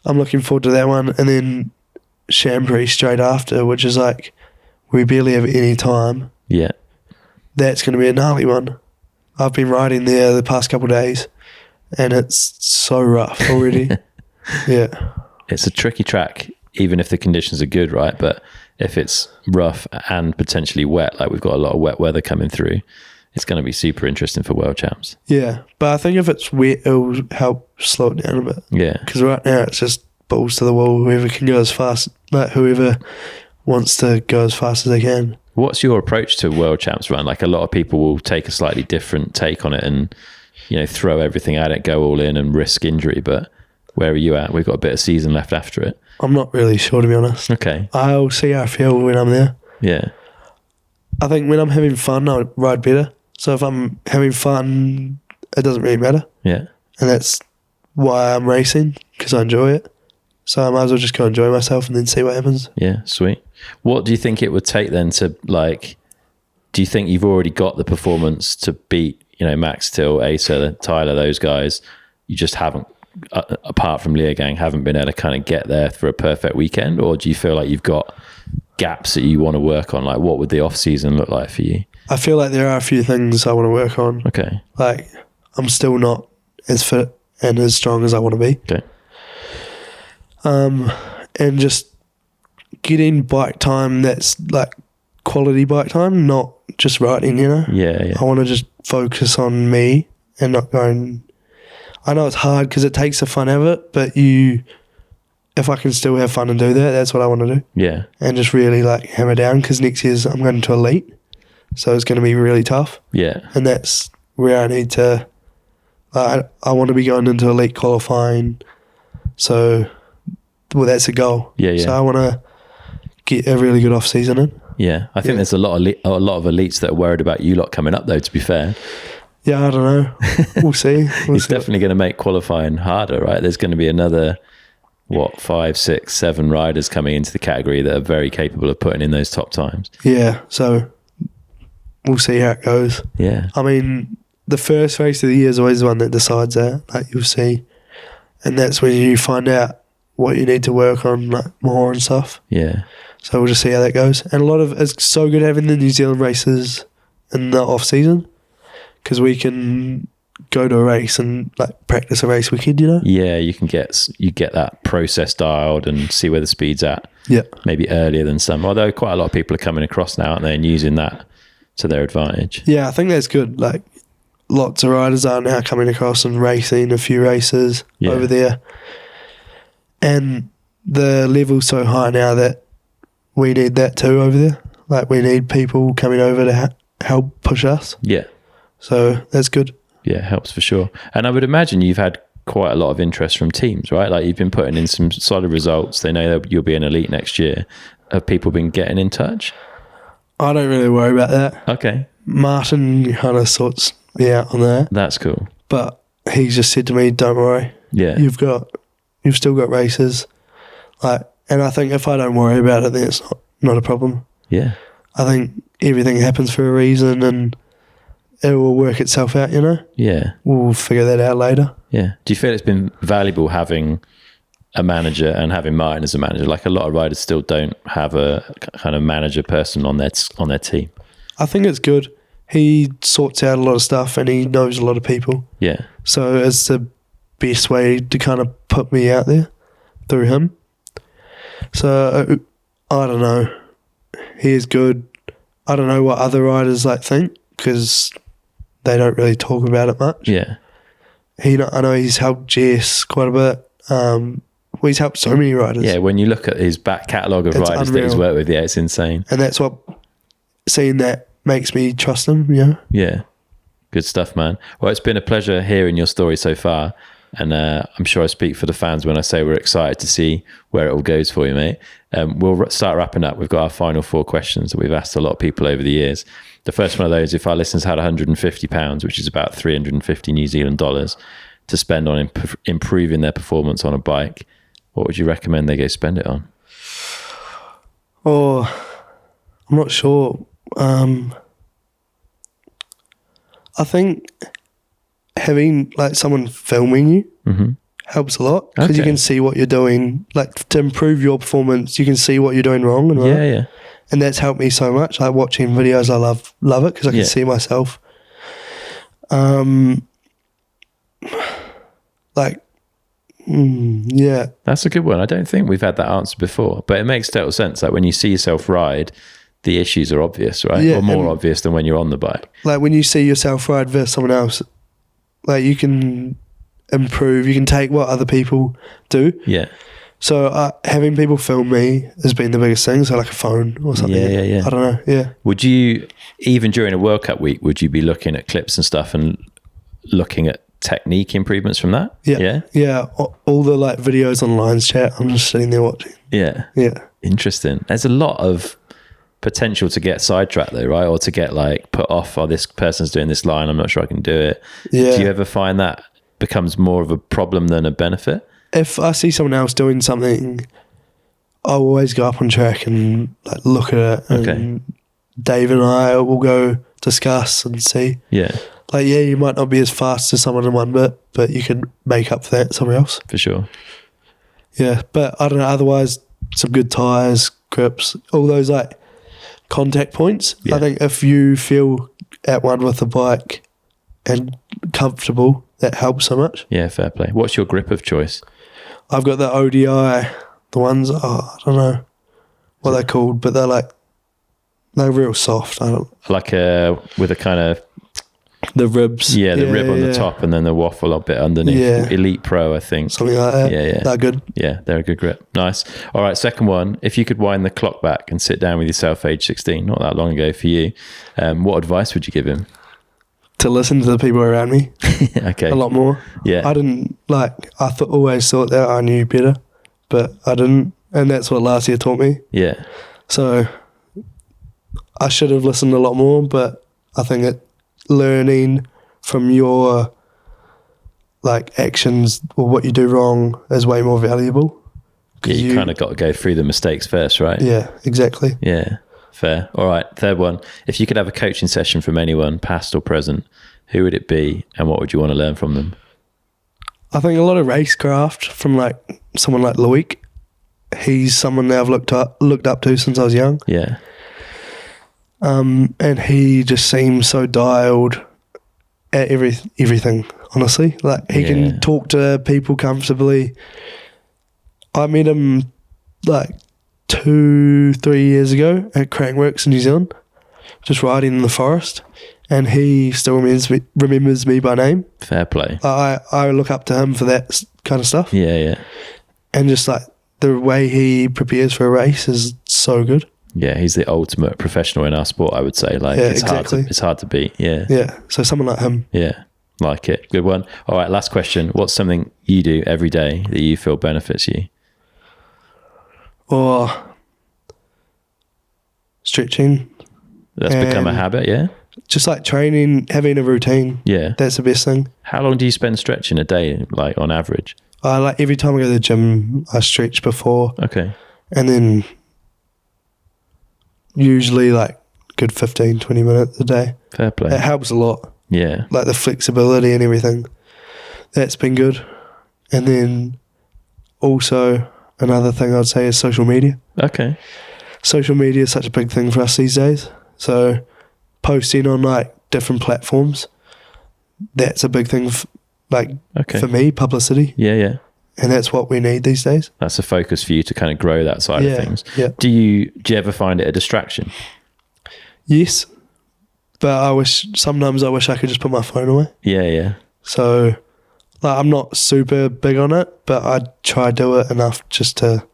I'm looking forward to that one. And then Chambéry straight after, which is we barely have any time. Yeah. That's going to be a gnarly one. I've been riding there the past couple of days and it's so rough already. Yeah. It's a tricky track, even if the conditions are good, right? But if it's rough and potentially wet, we've got a lot of wet weather coming through, it's going to be super interesting for World Champs. Yeah, but I think if it's wet, it'll help slow it down a bit. Yeah. Because right now it's just balls to the wall. Whoever can go as fast, whoever wants to go as fast as they can. What's your approach to World Champs run? A lot of people will take a slightly different take on it and, throw everything at it, go all in and risk injury. But where are you at? We've got a bit of season left after it. I'm not really sure, to be honest. Okay. I'll see how I feel when I'm there. Yeah. I think when I'm having fun, I ride better. So if I'm having fun, it doesn't really matter. Yeah. And that's why I'm racing, because I enjoy it. So I might as well just go enjoy myself and then see what happens. Yeah, sweet. What do you think it would take then to, do you think you've already got the performance to beat, Max, Till, Asa, Tyler, those guys? You just haven't, apart from Leogang, haven't been able to kind of get there for a perfect weekend? Or do you feel like you've got gaps that you want to work on? What would the off-season look like for you? I feel like there are a few things I want to work on. Okay. I'm still not as fit and as strong as I want to be. Okay. And just getting bike time that's like quality bike time, not just riding, you know? Yeah. I want to just focus on me and not going... I know it's hard because it takes the fun out of it, but if I can still have fun and do that, that's what I want to do. Yeah. And just really like hammer down, because next year I'm going to elite, so it's going to be really tough. Yeah. And that's where I need to... I want to be going into elite qualifying, so that's a goal. Yeah. So I want to get a really good off-season in. Yeah, I think there's a lot of elites that are worried about you lot coming up, though, to be fair. Yeah, I don't know. We'll see. It's definitely going to make qualifying harder, right? There's going to be another, 5, 6, 7 riders coming into the category that are very capable of putting in those top times. Yeah, so we'll see how it goes. Yeah. I mean, the first race of the year is always the one that decides that, like you'll see. And that's when you find out what you need to work on like, more and stuff. Yeah. So we'll just see how that goes. And it's so good having the New Zealand races in the off season, because we can go to a race and like practice a race weekend, you know? Yeah, you get that process dialed and see where the speed's at. Yeah. Maybe earlier than some. Although quite a lot of people are coming across now, aren't they, and using that to their advantage. Yeah, I think that's good. Like lots of riders are now coming across and racing a few races over there. And the level's so high now that we need that too over there. Like we need people coming over to help push us. Yeah. So that's good. Yeah, helps for sure. And I would imagine you've had quite a lot of interest from teams, right? Like you've been putting in some solid results. They know that you'll be an elite next year. Have people been getting in touch? I don't really worry about that. Okay. Martin kind of sorts me out on that. That's cool. But he just said to me, don't worry. Yeah. You've still got races. And I think if I don't worry about it, then it's not a problem. Yeah. I think everything happens for a reason and it will work itself out, you know? Yeah. We'll figure that out later. Yeah. Do you feel it's been valuable having a manager and having Martin as a manager? Like a lot of riders still don't have a kind of manager person on their team. I think it's good. He sorts out a lot of stuff and he knows a lot of people. Yeah. So it's the best way to kind of put me out there through him. So I don't know. He is good. I don't know what other riders think, because they don't really talk about it much. Yeah. I know he's helped Jess quite a bit. He's helped so many riders. Yeah, when you look at his back catalogue of riders that he's worked with, yeah, it's insane. And that's what, seeing that makes me trust him, you know? Yeah. Good stuff, man. Well, it's been a pleasure hearing your story so far. And I'm sure I speak for the fans when I say we're excited to see where it all goes for you, mate. We'll start wrapping up. We've got our final 4 questions that we've asked a lot of people over the years. The first one of those, if our listeners had £150, which is about 350 New Zealand dollars, to spend on improving their performance on a bike, what would you recommend they go spend it on? Oh, I'm not sure. I think having someone filming you helps a lot, because you can see what you're doing. To improve your performance, you can see what you're doing wrong and right. Yeah. And that's helped me so much. Like watching videos, I love it because I can see myself. Yeah. That's a good one. I don't think we've had that answer before, but it makes total sense. Like when you see yourself ride, the issues are obvious, right? Yeah, or more obvious than when you're on the bike. Like when you see yourself ride versus someone else, you can improve. You can take what other people do. Yeah. So having people film me has been the biggest thing. So like a phone or something. Yeah. I don't know. Yeah. Would you, even during a World Cup week, would you be looking at clips and stuff and looking at technique improvements from that? Yeah. All the videos on Lines chat, I'm just sitting there watching. Yeah. Interesting. There's a lot of potential to get sidetracked though, right? Or to get put off, this person's doing this line, I'm not sure I can do it. Yeah. Do you ever find that becomes more of a problem than a benefit? If I see someone else doing something, I'll always go up on track and look at it. And okay. Dave and I will go discuss and see. Yeah. You might not be as fast as someone in one bit, but you can make up for that somewhere else. For sure. Yeah, but I don't know, otherwise some good tyres, grips, all those contact points. Yeah. I think if you feel at one with the bike and comfortable, that helps so much. Yeah, fair play. What's your grip of choice? I've got the ODI, the ones, I don't know what they're called, but they're real soft. Like with a kind of... The ribs. Yeah, the rib on the top and then the waffle a bit underneath. Yeah. Elite Pro, I think. Something like that. Yeah. They're good. Yeah, they're a good grip. Nice. All right, second one. If you could wind the clock back and sit down with yourself age 16, not that long ago for you, what advice would you give him? To listen to the people around me. Okay. A lot more. Yeah. I didn't, always thought that I knew better, but I didn't. And that's what last year taught me. Yeah. So I should have listened a lot more, but I think learning from your actions or what you do wrong is way more valuable. Yeah, you kind of got to go through the mistakes first, right? Yeah, exactly. Yeah, fair. All right, third one. If you could have a coaching session from anyone, past or present, who would it be and what would you want to learn from them? I think a lot of racecraft from someone like Loic. He's someone that I've looked up to since I was young. Yeah. And he just seems so dialed at everything, honestly. He can talk to people comfortably. I met him 2-3 years ago at Crankworks in New Zealand, just riding in the forest, and he still remembers me by name. Fair play. I look up to him for that kind of stuff. Yeah. And just the way he prepares for a race is so good. Yeah, he's the ultimate professional in our sport, I would say. Exactly. It's hard to beat. Yeah. Yeah. So someone like him. Yeah. Like it. Good one. All right, last question. What's something you do every day that you feel benefits you? Or stretching. That's become a habit, yeah? Just training, having a routine. Yeah. That's the best thing. How long do you spend stretching a day, on average? Every time I go to the gym, I stretch before. Okay. And then usually good 15-20 minutes a day. Fair play. It helps a lot. Yeah. The flexibility and everything. That's been good. And then also another thing I'd say is social media. Okay. Social media is such a big thing for us these days. So posting on different platforms, that's a big thing for me, publicity. Yeah. And that's what we need these days. That's a focus for you to kind of grow that side of things. Yeah. Do you ever find it a distraction? Yes. But sometimes I wish I could just put my phone away. Yeah. So I'm not super big on it, but I try to do it enough just to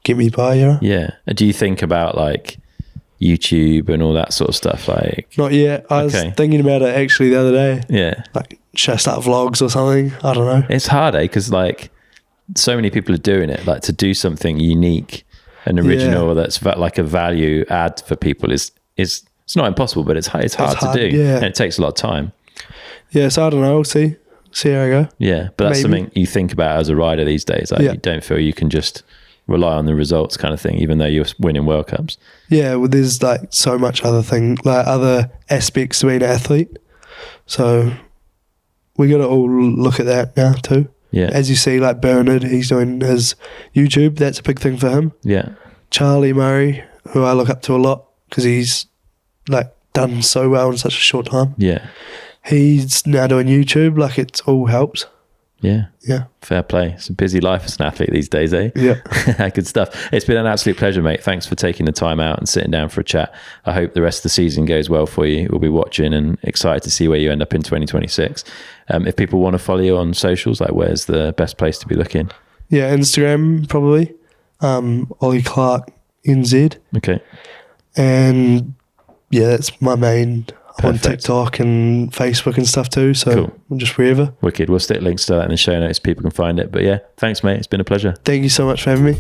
get me by, Yeah. Do you think about YouTube and all that sort of stuff? Not yet. I was thinking about it actually the other day. Yeah. Should I start vlogs or something? I don't know. It's hard, because so many people are doing it. To do something unique and original that's a value add for people is it's not impossible, but it's hard to do. Yeah. And it takes a lot of time. Yeah, so I don't know. We'll see how I go. Yeah, but that's something you think about as a rider these days. You don't feel you can just rely on the results kind of thing, even though you're winning World Cups. Yeah, well, there's so much other other aspects to being an athlete. So we got to all look at that now too. Yeah. As you see, Bernard, he's doing his YouTube. That's a big thing for him. Yeah. Charlie Murray, who I look up to a lot because he's done so well in such a short time. Yeah. He's now doing YouTube. It all helps. Yeah. Yeah. Fair play. It's a busy life as an athlete these days, eh? Yeah. Good stuff. It's been an absolute pleasure, mate. Thanks for taking the time out and sitting down for a chat. I hope the rest of the season goes well for you. We'll be watching and excited to see where you end up in 2026. If people want to follow you on socials, where's the best place to be looking? Yeah, Instagram probably. Oli Clark NZ. Okay. And yeah, that's my main. Perfect. On TikTok and Facebook and stuff too. So cool. Just wherever. Wicked. We'll stick links to that in the show notes so people can find it. But yeah, thanks, mate. It's been a pleasure. Thank you so much for having me.